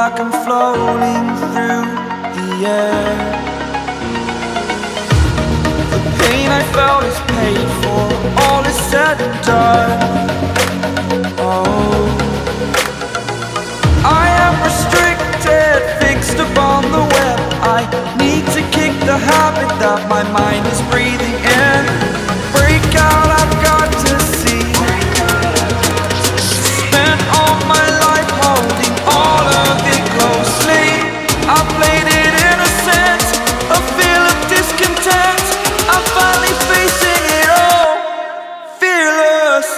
like I'm floating through the air. The pain I felt is paid for, all is said and done. Oh, I am restricted, fixed upon the web. I need to kick the habit that my mind is breathing in. Break out, I've got to see. Spent all my life holding all of it closely. I played it innocent, a feel of discontent. I'm finally facing it all, fearless.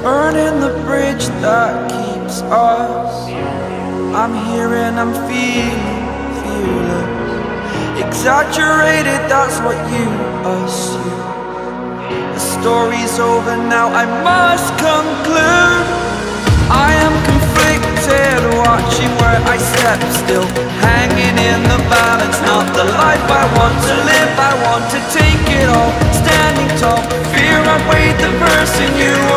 Burning the bridge that keeps us. I'm here and I'm feeling fearless. Exaggerated, that's what you assume. The story's over now, I must conclude. I am conflicted, watching where I step still, hanging in the balance. Not the life I want to live, I want to take it all. Standing tall, fear I weighed the person you are.